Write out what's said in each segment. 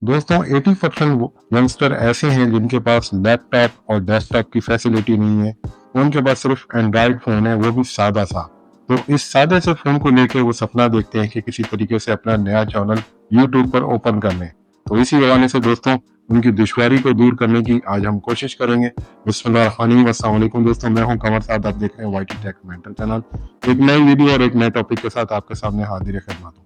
दोस्तों 80% यंगस्टर ऐसे हैं जिनके पास लैपटॉप और डेस्कटॉप की फैसिलिटी नहीं है। उनके पास सिर्फ एंड्रॉयड फ़ोन है, वो भी सादा-सा। तो इस सादे से फ़ोन को लेके वो सपना देखते हैं कि किसी तरीके से अपना नया चैनल यूट्यूब पर ओपन कर लें। तो इसी हवाले से दोस्तों उनकी दुश्वारी को दूर करने की आज हम कोशिश करेंगे। बिस्मिल्लाहिर्रहमानिर्रहीम, अस्सलाम वालेकुम दोस्तों, मैं हूं कमर साद, आप देख रहे हैं वाईटी टेक मेंटर चैनल। एक नई वीडियो और एक नए टॉपिक के साथ आपके सामने हाजिर खिदमत हूं।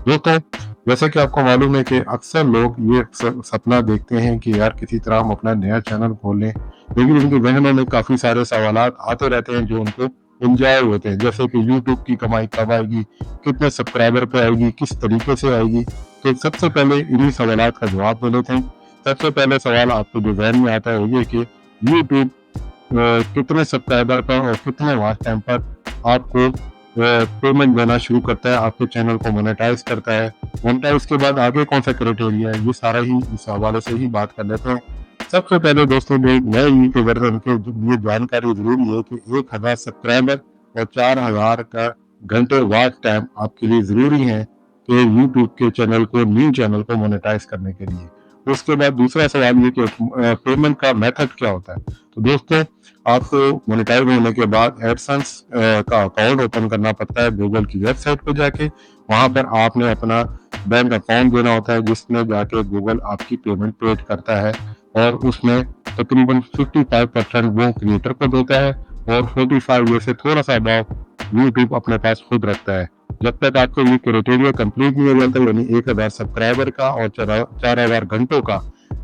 दोस्तों जैसा कि आपको मालूम है कि अक्सर लोग ये सपना देखते हैं कि यार किसी तरह हम अपना नया चैनल खोल लें, लेकिन उनके जहनों में काफ़ी सारे सवालात आते रहते हैं जो उनको उलझाए होते हैं, जैसे कि यूट्यूब की कमाई कब आएगी, कितने सब्सक्राइबर पे आएगी, किस तरीके से आएगी। तो सबसे पहले इन्हीं सवालात का जवाब दे लेते हैं। सबसे पहले सवाल आपको जो जहन में आता है वो ये कि यूट्यूब कितने सब्सक्राइबर पर और कितने वॉच टाइम पर आपको पेमेंट देना शुरू करता है, आपके चैनल को मोनेटाइज करता है। मोनेटाइज के बाद आगे कौन सा क्राइटेरिया है, ये सारा ही इस हवाले से ही बात कर लेते हैं। सबसे पहले दोस्तों जो नए यूट्यूबर हैं उनके लिए जानकारी जरूरी है कि 1000 सब्सक्राइबर और 4000 का घंटे वॉच टाइम आपके लिए जरूरी है कि यूट्यूब के चैनल को, न्यू चैनल को मोनेटाइज करने के लिए। उसके बाद दूसरा सवाल ये कि पेमेंट का मेथड क्या होता है। तो दोस्तों आपको मोनेटाइज होने के बाद एडसेंस का अकाउंट ओपन करना पड़ता है गूगल की वेबसाइट पर जाके। वहां पर आपने अपना बैंक अकाउंट देना होता है जिसमें जाके गूगल आपकी पेमेंट पेड करता है, और उसमें तकरीबन 55% वो क्रिएटर को देता है और 45 जैसे थोड़ा सा अमाउंट यूट्यूब अपने पास खुद रखता है। जब तक आपको ये क्राइटेरिया कंप्लीट नहीं हो जाता, यानी 1000 सब्सक्राइबर का और 4000 घंटों का,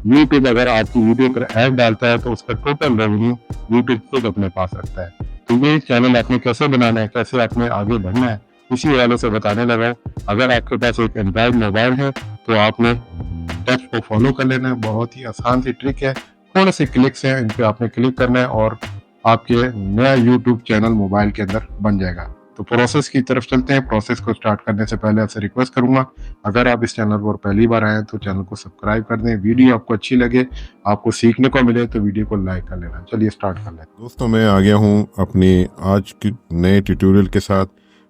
यूट्यूब अगर आपकी वीडियो पर ऐड डालता है तो उसका टोटल रेवेन्यू यूट्यूब खुद अपने पास रखता है। तो ये चैनल आपने कैसे बनाना है, कैसे आपने आगे बढ़ना है, इसी हवाले से बताने लगा। अगर आपके पास एक एंड्रॉइड मोबाइल है तो आपने स्टेप्स को फॉलो कर लेना है। बहुत ही आसान सी ट्रिक है, थोड़े से क्लिक्स हैं, इन पे आपने क्लिक करना है और आपके नया यूट्यूब चैनल मोबाइल के अंदर बन जाएगा। तो प्रोसेस की तरफ चलते हैं। प्रोसेस को स्टार्ट करने से पहले आपसे रिक्वेस्ट करूंगा, अगर आप इस चैनल पर पहली बार आए हैं तो चैनल को सब्सक्राइब कर दें। वीडियो आपको अच्छी लगे, आपको सीखने को मिले तो वीडियो को लाइक कर लेना। चलिए स्टार्ट कर लें। दोस्तों मैं आ गया हूँ अपने आज के नए ट्यूटोरियल के साथ,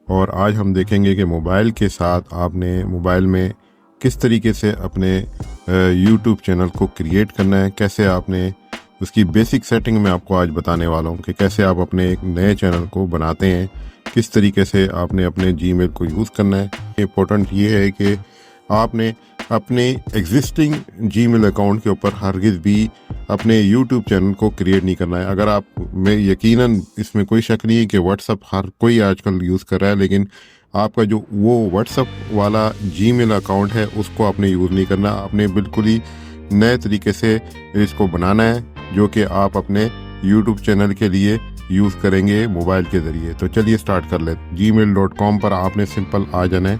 और आज हम देखेंगे कि मोबाइल के साथ आपने मोबाइल में किस तरीके से अपने यूट्यूब चैनल को क्रिएट करना है, कैसे आपने उसकी बेसिक सेटिंग में आपको आज बताने वाला हूँ कि कैसे आप अपने एक नए चैनल को बनाते हैं, किस तरीके से आपने अपने जीमेल को यूज़ करना है। इम्पोर्टेंट ये है कि आपने अपने एग्जिस्टिंग जीमेल अकाउंट के ऊपर हरगिज़ भी अपने यूट्यूब चैनल को क्रिएट नहीं करना है। अगर आप में यकीनन इसमें कोई शक नहीं है कि व्हाट्सअप हर कोई आजकल यूज़ कर रहा है, लेकिन आपका जो वो व्हाट्सअप वाला जीमेल अकाउंट है उसको आपने यूज़ नहीं करना। आपने बिल्कुल ही नए तरीके से इसको बनाना है, जो कि आप अपने यूट्यूब चैनल के लिए यूज़ करेंगे मोबाइल के ज़रिए। तो चलिए स्टार्ट कर लेते। gmail.com पर आपने सिंपल आ जाना है,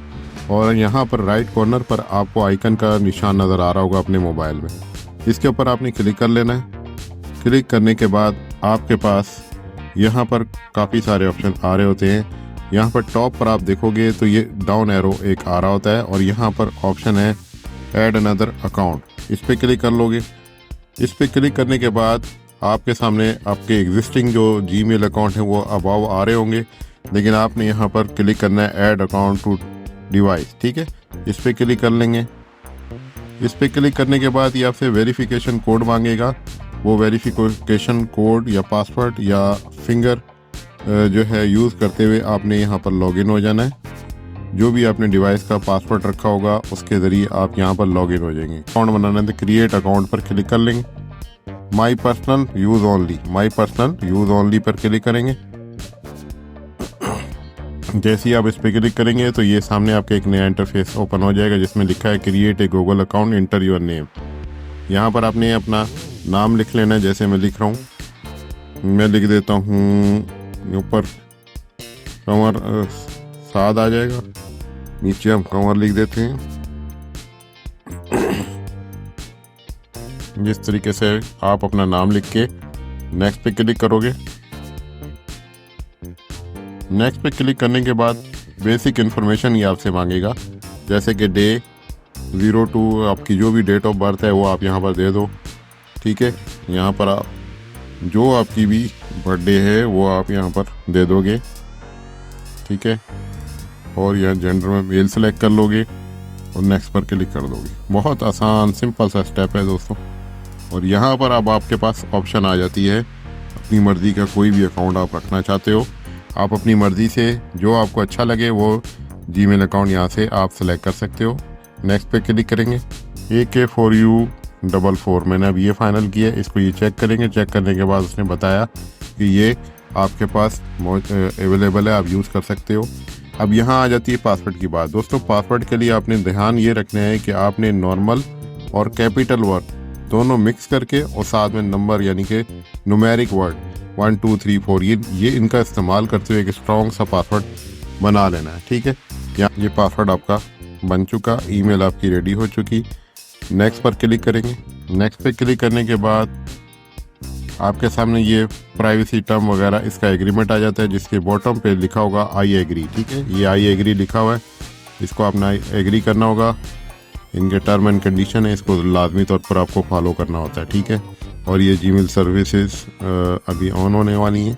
और यहाँ पर राइट कॉर्नर पर आपको आइकन का निशान नज़र आ रहा होगा अपने मोबाइल में, इसके ऊपर आपने क्लिक कर लेना है। क्लिक करने के बाद आपके पास यहाँ पर काफ़ी सारे ऑप्शन आ रहे होते हैं। यहाँ पर टॉप पर आप देखोगे तो ये डाउन एरो एक आ रहा होता है, और यहाँ पर ऑप्शन है ऐड अनदर अकाउंट, इस पर क्लिक कर लोगे। इस पर क्लिक करने के बाद आपके सामने आपके एग्जिस्टिंग जो जीमेल अकाउंट है वो अबाव आ रहे होंगे, लेकिन आपने यहाँ पर क्लिक करना है ऐड अकाउंट टू डिवाइस। ठीक है, इस पर क्लिक कर लेंगे। इस पर क्लिक करने के बाद ये आपसे वेरिफिकेशन कोड मांगेगा। वो वेरिफिकेशन कोड या पासवर्ड या फिंगर जो है यूज़ करते हुए आपने यहाँ पर लॉगिन हो जाना है। जो भी आपने डिवाइस का पासवर्ड रखा होगा उसके ज़रिए आप यहाँ पर लॉगिन हो जाएंगे। अकाउंट बनाना है तो क्रिएट अकाउंट पर क्लिक कर लेंगे। माई पर्सनल यूज़ ओनली पर क्लिक करेंगे। जैसे ही आप इस पर क्लिक करेंगे तो ये सामने आपका एक नया इंटरफेस ओपन हो जाएगा जिसमें लिखा है create a Google account, inter your name. यहाँ पर आपने अपना नाम लिख लेना है, जैसे मैं लिख रहा हूँ। मैं लिख देता हूँ, ऊपर कंवर साद आ जाएगा, नीचे हम कंवर लिख देते हैं। जिस तरीके से आप अपना नाम लिख के नेक्स्ट पे क्लिक करोगे। नेक्स्ट पे क्लिक करने के बाद बेसिक इन्फॉर्मेशन ये आपसे मांगेगा, जैसे कि डे 02 आपकी जो भी डेट ऑफ बर्थ है वो आप यहाँ पर दे दो। ठीक है, यहाँ पर आप जो आपकी भी बर्थडे है वो आप यहाँ पर दे दोगे। ठीक है, और यहाँ जेंडर में मेल सेलेक्ट कर लोगे, और नेक्स्ट पर क्लिक कर दोगे। बहुत आसान सिंपल सा स्टेप है दोस्तों। और यहाँ पर अब आपके पास ऑप्शन आ जाती है अपनी मर्ज़ी का कोई भी अकाउंट आप रखना चाहते हो। आप अपनी मर्ज़ी से जो आपको अच्छा लगे वो जीमेल अकाउंट यहाँ से आप सेलेक्ट कर सकते हो। नेक्स्ट पे क्लिक करेंगे। AK4U44 मैंने अब ये फाइनल किया। इसको ये चेक करेंगे। चेक करने के बाद उसने बताया कि ये आपके पास अवेलेबल है, आप यूज़ कर सकते हो। अब यहाँ आ जाती है पासवर्ड की बात। दोस्तों पासवर्ड के लिए आपने ध्यान ये रखना है कि आपने नॉर्मल और कैपिटल वर्ड दोनों मिक्स करके और साथ में नंबर यानी कि न्यूमेरिक वर्ड 1 2 3 4 ये इनका इस्तेमाल करते हुए एक स्ट्रॉन्ग सा पासवर्ड बना लेना है। ठीक है, यहाँ ये पासवर्ड आपका बन चुका, ईमेल आपकी रेडी हो चुकी। नेक्स्ट पर क्लिक करेंगे। नेक्स्ट पे क्लिक करने के बाद आपके सामने ये प्राइवेसी टर्म वगैरह इसका एग्रीमेंट आ जाता है, जिसके बॉटम पे लिखा होगा आई एग्री। ठीक है, ये आई एग्री लिखा हुआ है, इसको अपना एग्री करना होगा। इनके टर्म एंड कंडीशन है, इसको लाजमी तौर पर आपको फॉलो करना होता है। ठीक है, और ये जीमेल सर्विसेज अभी ऑन होने वाली हैं।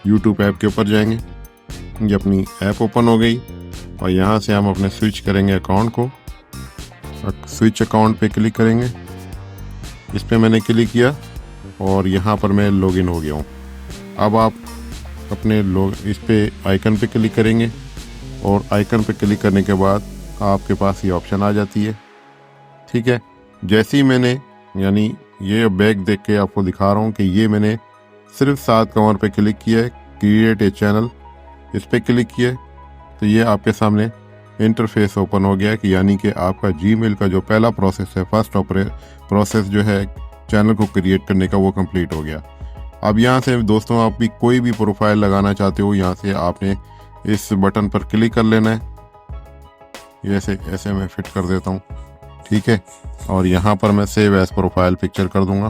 यूट्यूब ऐप के ऊपर जाएंगे, ये अपनी ऐप ओपन हो गई और यहाँ से हम अपने स्विच करेंगे अकाउंट को। स्विच अकाउंट पे क्लिक करेंगे। इस पर मैंने क्लिक किया और यहाँ पर मैं लॉगिन हो गया हूँ। अब आप अपने इस पे आइकन पे क्लिक करेंगे और आइकन पे क्लिक करने के बाद आपके पास ये ऑप्शन आ जाती है। ठीक है, जैसे ही मैंने यानी ये बैग देख के आपको दिखा रहा हूँ कि ये मैंने सिर्फ 7 कमर पे क्लिक किया है, क्रिएट ए चैनल, इस पे क्लिक किया तो ये आपके सामने इंटरफेस ओपन हो गया कि यानी कि आपका जीमेल का जो पहला प्रोसेस है, फर्स्ट प्रोसेस जो है चैनल को क्रिएट करने का, वो कंप्लीट हो गया। अब यहाँ से दोस्तों आप भी कोई भी प्रोफाइल लगाना चाहते हो, यहाँ से आपने इस बटन पर क्लिक कर लेना है। ये ऐसे मैं फिट कर देता हूँ। ठीक है, और यहाँ पर मैं सेव एज प्रोफाइल पिक्चर कर दूंगा।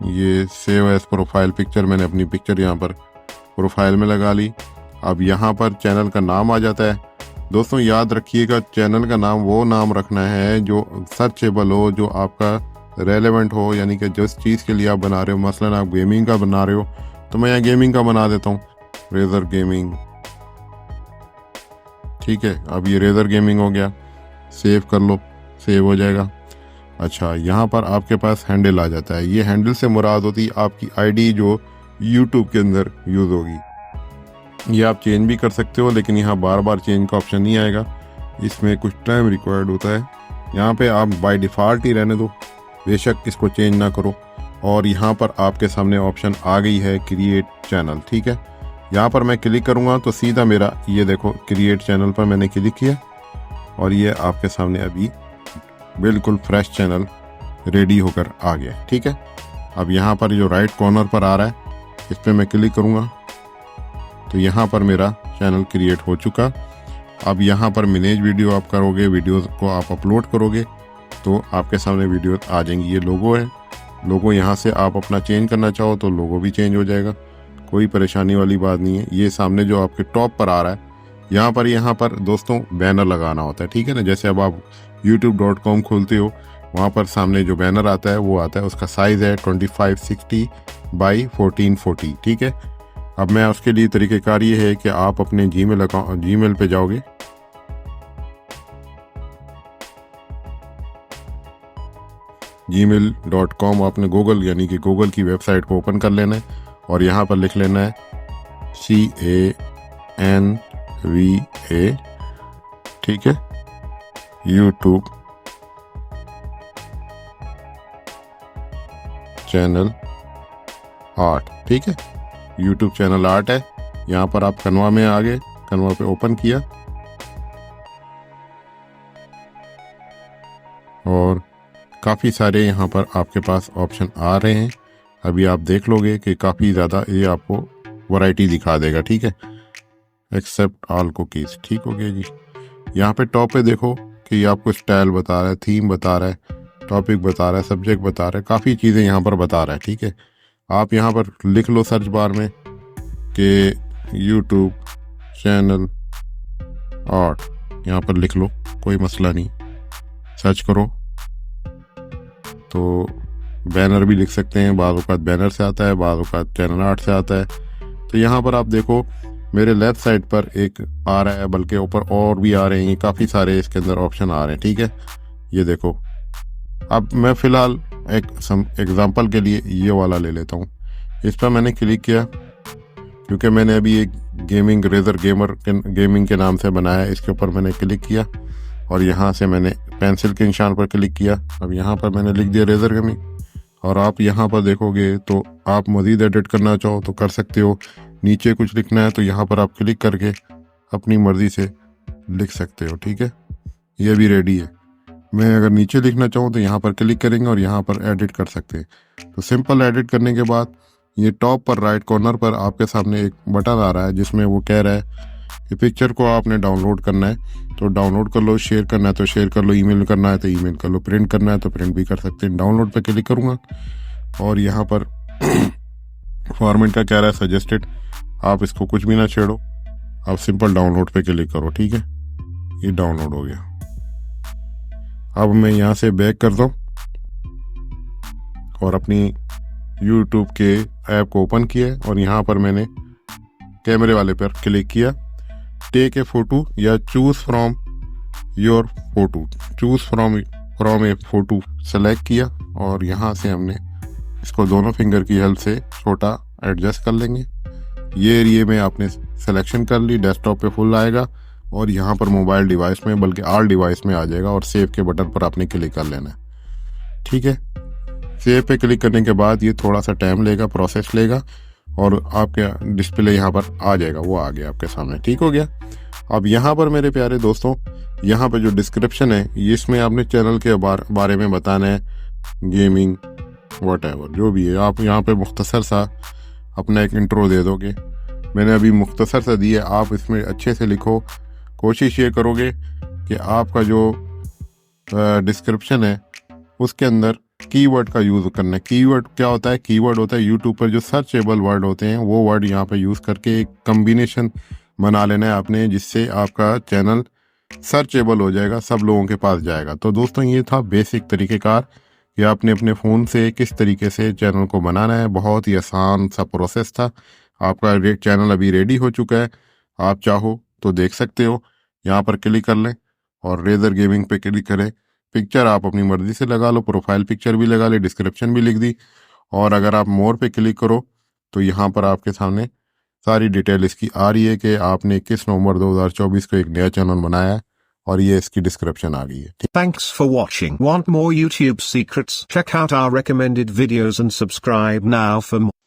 ये सेव एज प्रोफाइल पिक्चर मैंने अपनी पिक्चर यहाँ पर प्रोफाइल में लगा ली। अब यहाँ पर चैनल का नाम आ जाता है। दोस्तों याद रखिएगा, चैनल का नाम वो नाम रखना है जो सर्चेबल हो, जो आपका रेलेवेंट हो, यानी कि जिस चीज़ के लिए आप बना रहे हो। मसलन आप गेमिंग का बना रहे हो तो मैं यहाँ गेमिंग का बना देता हूँ, रेजर गेमिंग। ठीक है, अब ये रेजर गेमिंग हो गया। सेव कर लो, सेव हो जाएगा। अच्छा, यहाँ पर आपके पास हैंडल आ जाता है। ये हैंडल से मुराद होती है आपकी आईडी जो यूट्यूब के अंदर यूज़ होगी। ये आप चेंज भी कर सकते हो, लेकिन यहाँ बार बार चेंज का ऑप्शन नहीं आएगा, इसमें कुछ टाइम रिक्वायर्ड होता है। यहाँ पे आप बाय डिफ़ॉल्ट ही रहने दो, बेशक इसको चेंज ना करो। और यहाँ पर आपके सामने ऑप्शन आ गई है क्रिएट चैनल। ठीक है, यहाँ पर मैं क्लिक करूँगा तो सीधा मेरा ये देखो क्रिएट चैनल पर मैंने क्लिक किया और ये आपके सामने अभी बिल्कुल फ्रेश चैनल रेडी होकर आ गया। ठीक है, अब यहाँ पर जो राइट कॉर्नर पर आ रहा है इस पर मैं क्लिक करूँगा तो यहाँ पर मेरा चैनल क्रिएट हो चुका। अब यहाँ पर मैनेज वीडियो आप करोगे, वीडियो को आप अपलोड करोगे तो आपके सामने वीडियो आ जाएंगी। ये लोगो है, लोगो यहाँ से आप अपना चेंज करना चाहो तो लोगो भी चेंज हो जाएगा, कोई परेशानी वाली बात नहीं है। ये सामने जो आपके टॉप पर आ रहा है यहाँ पर दोस्तों बैनर लगाना होता है। ठीक है ना, जैसे अब आप youtube.com खोलते हो, वहाँ पर सामने जो बैनर आता है वो आता है, उसका साइज़ है 2560 बाई 1440। ठीक है, अब मैं उसके लिए तरीक़ेकार ये है कि आप अपने जीमेल पे जाओगे। gmail.com आपने गूगल यानी कि गूगल की वेबसाइट को ओपन कर लेना है और यहाँ पर लिख लेना है CANVA। ठीक है, यूट्यूब चैनल आर्ट। ठीक है, यूट्यूब चैनल आर्ट है। यहाँ पर आप कन्वा में आ गए, कन्वा पे ओपन किया और काफ़ी सारे यहाँ पर आपके पास ऑप्शन आ रहे हैं। अभी आप देख लोगे कि काफ़ी ज़्यादा ये आपको वैरायटी दिखा देगा। ठीक है, एक्सेप्ट ऑल कुकीज़। ठीक हो गया जी। यहाँ पे टॉप पे देखो कि ये आपको स्टाइल बता रहा है, थीम बता रहा है, टॉपिक बता रहा है, सब्जेक्ट बता रहा है, काफ़ी चीज़ें यहाँ पर बता रहा है। ठीक है, आप यहाँ पर लिख लो सर्च बार में कि यूट्यूब चैनल आर्ट, यहाँ पर लिख लो, कोई मसला नहीं, सर्च करो। तो बैनर भी लिख सकते हैं, बाद औक़ात बैनर से आता है, बाद औक़ात चैनल आर्ट से आता है। तो यहाँ पर आप देखो मेरे लेफ्ट साइड पर एक आ रहा है, बल्कि ऊपर और भी आ रहे हैं, काफ़ी सारे इसके अंदर ऑप्शन आ रहे हैं। ठीक है, ये देखो। अब मैं फ़िलहाल एक एग्जांपल के लिए ये वाला ले लेता हूँ। इस पर मैंने क्लिक किया क्योंकि मैंने अभी एक गेमिंग रेजर गेमिंग के नाम से बनाया है। इसके ऊपर मैंने क्लिक किया और यहाँ से मैंने पेंसिल के निशान पर क्लिक किया। अब यहाँ पर मैंने लिख दिया रेजर गेमिंग, और आप यहाँ पर देखोगे तो आप मज़ीद एडिट करना चाहो तो कर सकते हो। नीचे कुछ लिखना है तो यहाँ पर आप क्लिक करके अपनी मर्ज़ी से लिख सकते हो। ठीक है, ये भी रेडी है। मैं अगर नीचे लिखना चाहूँ तो यहाँ पर क्लिक करेंगे और यहाँ पर एडिट कर सकते हैं। तो सिंपल एडिट करने के बाद ये टॉप पर राइट कॉर्नर पर आपके सामने एक बटन आ रहा है जिसमें वो कह रहा है कि पिक्चर को आपने डाउनलोड करना है तो डाउनलोड कर लो, शेयर करना है तो शेयर कर लो, ईमेल करना है तो ईमेल कर लो, प्रिंट करना है तो प्रिंट भी कर सकते हैं। डाउनलोड पे क्लिक करूँगा और यहाँ पर फॉर्मेट का कह रहा है सजेस्टेड। आप इसको कुछ भी ना छेड़ो, आप सिंपल डाउनलोड पे क्लिक करो। ठीक है, ये डाउनलोड हो गया। अब मैं यहाँ से बैक करता हूँ और अपनी YouTube के ऐप को ओपन किया और यहाँ पर मैंने कैमरे वाले पर क्लिक किया। टेक ए फोटो या choose from your photo, choose from A photo select किया और यहाँ से हमने इसको दोनों फिंगर की हेल्प से छोटा एडजस्ट कर लेंगे। ये एरिया में आपने सिलेक्शन कर ली, डेस्कटॉप पे फुल आएगा और यहाँ पर मोबाइल डिवाइस में बल्कि ऑल डिवाइस में आ जाएगा और सेव के बटन पर आपने क्लिक कर लेना है। ठीक है, सेव पे क्लिक करने के बाद ये थोड़ा सा टाइम लेगा, प्रोसेस लेगा और आपके डिस्प्ले यहाँ पर आ जाएगा। वो आ गया आपके सामने। ठीक हो गया। अब यहाँ पर मेरे प्यारे दोस्तों, यहाँ पे जो डिस्क्रिप्शन है इसमें आपने चैनल के बारे में बताना है, गेमिंग व्हाटएवर जो भी है। आप यहाँ पे मुख्तसर सा अपना एक इंट्रो दे दोगे। मैंने अभी मुख्तसर सा दी है, आप इसमें अच्छे से लिखो। कोशिश ये करोगे कि आपका जो डिस्क्रिप्शन है उसके अंदर कीवर्ड का यूज़ करना है। कीवर्ड क्या होता है? कीवर्ड होता है यूट्यूब पर जो सर्चेबल वर्ड होते हैं, वो वर्ड यहाँ पे यूज़ करके एक कम्बिनेशन बना लेना है आपने, जिससे आपका चैनल सर्चेबल हो जाएगा, सब लोगों के पास जाएगा। तो दोस्तों ये था बेसिक तरीक़ेकार कि आपने अपने फ़ोन से किस तरीके से चैनल को बनाना है। बहुत ही आसान सा प्रोसेस था। आपका चैनल अभी रेडी हो चुका है, आप चाहो तो देख सकते हो। यहाँ पर क्लिक कर लें और रेजर गेमिंग पे क्लिक करें। पिक्चर आप अपनी मर्जी से लगा लो, प्रोफाइल पिक्चर भी लगा ले, डिस्क्रिप्शन भी लिख दी। और अगर आप मोर पे क्लिक करो तो यहाँ पर आपके सामने सारी डिटेल इसकी आ रही है कि आपने 21 नवंबर 2024 को एक नया चैनल बनाया है और ये इसकी डिस्क्रिप्शन आ गई है। Thanks for watching. Want more YouTube secrets? Check out our recommended videos and subscribe now for more.